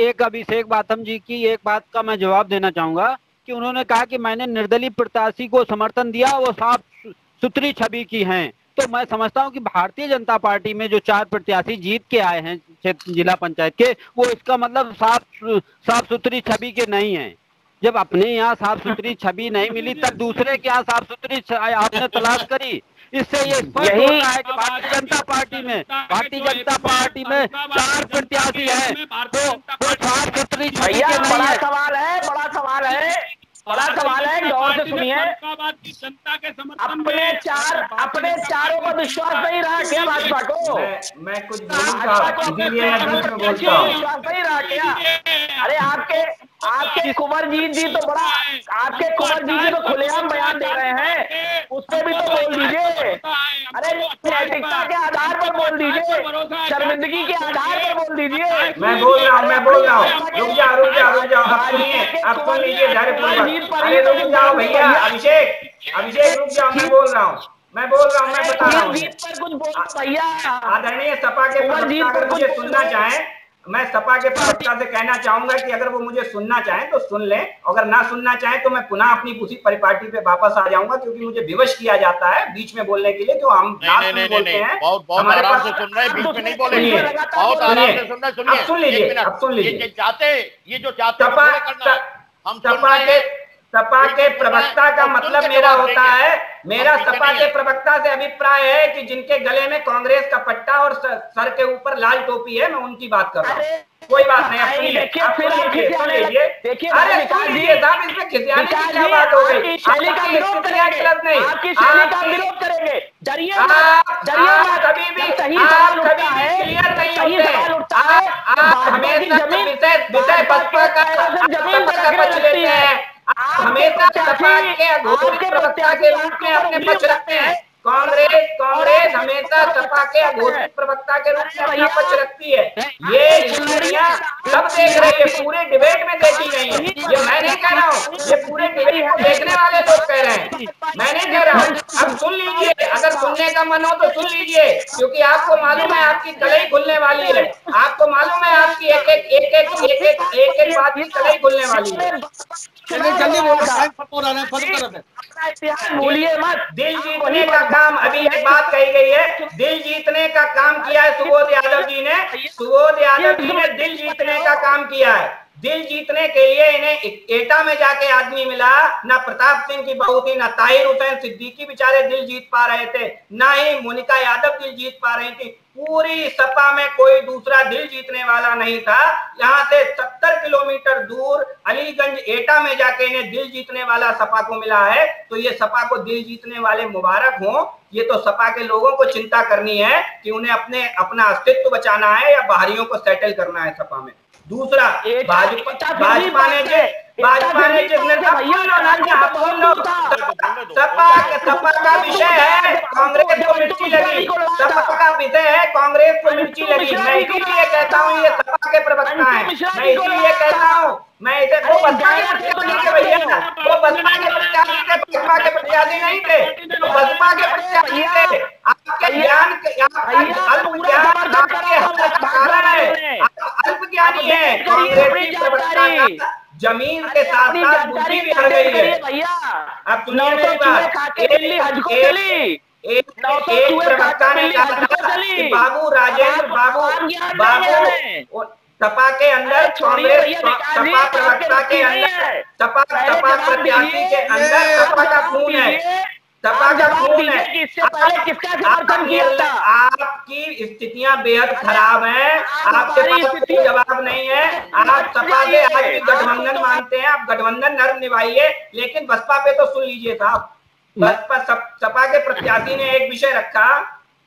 एक अभिषेक बाथम जी की एक बात का मैं जवाब देना चाहूंगा कि उन्होंने कहा कि मैंने निर्दलीय प्रत्याशी को समर्थन दिया, वो साफ सुथरी छवि की हैं। तो मैं समझता हूं कि भारतीय जनता पार्टी में जो 4 प्रत्याशी जीत के आए हैं जिला पंचायत के, वो इसका मतलब साफ सुथरी छवि के नहीं है। जब अपने यहाँ साफ सुथरी छवि नहीं मिली, तब दूसरे के यहाँ साफ सुथरी आपने तलाश करी। इससे ये स्पष्ट होता है कि भारतीय जनता पार्टी में 4 प्रत्याशी हैं, तो साफ सुथरी छवि के नहीं है। बड़ा सवाल है, गौर से सुनिए। अपने चारों का विश्वास नहीं रहा क्या भाजपा को? मैं कुछ बोलूंगा, इसीलिए मैं बीच में बोलता हूँ। विश्वास नहीं रहा क्या? अरे आपके कुंवरजीत जी तो बड़ा, आपके कुंवरजीत जी तो खुलेआम बयान दे रहे हैं, उससे भी तो बोल दीजिए। अरे नैतिकता के आधार पर बोल दीजिए, शर्मिंदगी के आधार पर बोल दीजिए। मैं बोल रहा हूँ। रुक जाओ, आप सुनिए, आप सुन लीजिए धैर्यपूर्वक। अरे रुक जाओ भैया, अभिषेक रुक जाओ, मैं बोल रहा हूँ, मैं बता रहा हूँ। आदरणीय सपा के प्रवक्ता अगर मुझे सुनना चाहें, मैं सपा के प्रवक्ता से कहना चाहूंगा कि अगर वो मुझे सुनना चाहें तो सुन लें, अगर ना सुनना चाहें तो मैं पुनः अपनी उसी परिपाटी पे वापस आ जाऊंगा, क्योंकि मुझे विवश किया जाता है बीच में बोलने के लिए, जो हम बोलते हैं। बहुत आराम से सुन रहे हैं, बीच में नहीं बोलेंगे, बहुत आराम से सुन रहे हैं। सुनिए, अब सुन लीजिए। ये जो चाहते सपा के प्रवक्ता का मतलब मेरा होता है, मेरा सपा के प्रवक्ता से अभिप्राय है कि जिनके गले में कांग्रेस का पट्टा और सर के ऊपर लाल टोपी है, मैं उनकी बात कर रहा हूँ। कोई बात नहीं, आप सुनिए। अरे सुन लीजिए साहब, इसमें खिसियाने की क्या बात हो गई? शैली का विरोध करेंगे, आपकी शैली का विरोध करेंगे। कभी भी क्लियर नहीं होते, आप हमेशा विषय बसपा का पक्ष लेते हैं, हमेशा सपा के अघोषित प्रवक्ता के रूप में अपने पक्ष रखते हैं। कांग्रेस हमेशा सपा के अघोषित प्रवक्ता के रूप में अपना पक्ष रखती है। ये दुनिया सब देख रही है, पूरे डिबेट में देखी गई है। ये मैं नहीं कह रहा हूँ, ये पूरे डिबेट को देखने वाले लोग कह रहे हैं, मैं नहीं कह रहा हूँ। अब सुन लीजिए, अगर सुनने का मन हो तो सुन लीजिए, क्योंकि आपको मालूम है आपकी कलई खुलने वाली है, आपको मालूम है आपकी एक बात की कलई खुलने वाली है। जल्दी बोलिए मत। दिल जीतने का काम, अभी एक बात कही गई है, दिल जीतने का काम किया है सुबोध यादव जी ने। सुबोध यादव जी ने दिल जीतने का काम किया है। दिल जीतने के लिए इन्हें एटा में जाके आदमी मिला, ना प्रताप सिंह की बहू थी, ना ताहिर हुसैन सिद्दीकी बेचारे दिल जीत पा रहे थे, ना ही मोनिका यादव दिल जीत पा रही थी। पूरी सपा में कोई दूसरा दिल जीतने वाला नहीं था। यहाँ से 70 किलोमीटर दूर अलीगंज एटा में जाके इन्हें दिल जीतने वाला सपा को मिला है। तो ये सपा को दिल जीतने वाले मुबारक हों। ये तो सपा के लोगों को चिंता करनी है कि उन्हें अपना अस्तित्व बचाना है या बाहरियों को सेटल करना है सपा में। दूसरा, भाजपा ने जिसने सपा का विषय है कांग्रेस को मिर्ची लगी, सपा का विषय है कांग्रेस को मिर्ची लगी। मैं इसीलिए कहता हूँ ये सपा के प्रवक्ता है, मैं इसीलिए कहता हूँ, मैं इसे वो बसपा के प्रत्याशी थे, बसपा के प्रत्याशी नहीं थे, तो बसपा के प्रत्याशी थे। आपके ज्ञान अल्प ज्ञान आपके कारण है, अल्प ज्ञानी है। कांग्रेस की प्रवक्ता का जमीन के साथ साथ बुद्धि भी हट गई है। अब सुनिए मेरी बात, एक प्रवक्ता ने कहा था कि बाबू राजेंद्र बाबू सपा के अंदर कांग्रेस, सपा प्रवक्ता के अंदर, सपा प्रत्याशी के अंदर सपा का खून है, सपा का खून है। इससे पहले किसका समर्थन किया था? आपकी स्थितियां बेहद खराब हैं, आपके पास कोई जवाब नहीं है। आप सपा से आज भी गठबंधन मानते हैं, आप गठबंधन नर्म निभाइए, लेकिन बसपा पे तो सुन लीजिए साहब। बसपा सपा के प्रत्याशी ने एक विषय रखा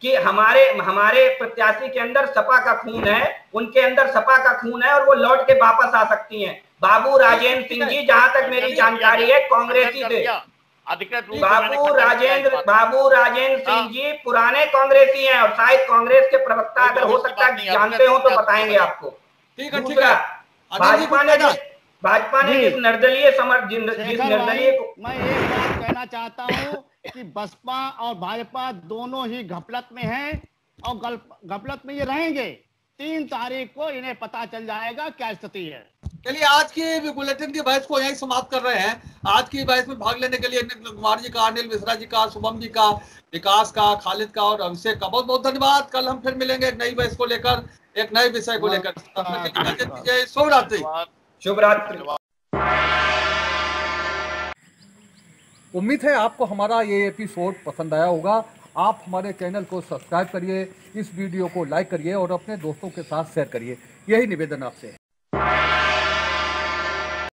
कि हमारे प्रत्याशी के अंदर सपा का खून है, उनके अंदर सपा का खून है और वो लौट के वापस आ सकती हैं। बाबू राजेंद्र सिंह जी, जहां तक मेरी जानकारी है, कांग्रेसी थे। बाबू राजेंद्र सिंह जी पुराने कांग्रेसी हैं और शायद कांग्रेस के प्रवक्ता अगर हो सकता है जानते हो तो बताएंगे आपको। दूसरा, भाजपा ने जिस निर्दलीय को मैं एक बात कहना चाहता हूँ कि बसपा और भाजपा दोनों ही घपलत में हैं और घपलत में ये रहेंगे। 3 तारीख को इन्हें पता चल जाएगा क्या स्थिति है। चलिए, आज की बुलेटिन की बहस को यही समाप्त कर रहे हैं। आज की बहस में भाग लेने के लिए अनिल कुमार जी का, अनिल मिश्रा जी का, शुभम जी का, विकास का, खालिद का और अभिषेक का बहुत बहुत धन्यवाद। कल हम फिर मिलेंगे एक नई बहस को लेकर, एक नए विषय को लेकर। शुभ रात्रि। शुभ रात्रि। उम्मीद है आपको हमारा ये एपिसोड पसंद आया होगा। आप हमारे चैनल को सब्सक्राइब करिए, इस वीडियो को लाइक करिए और अपने दोस्तों के साथ शेयर करिए। यही निवेदन आपसे है।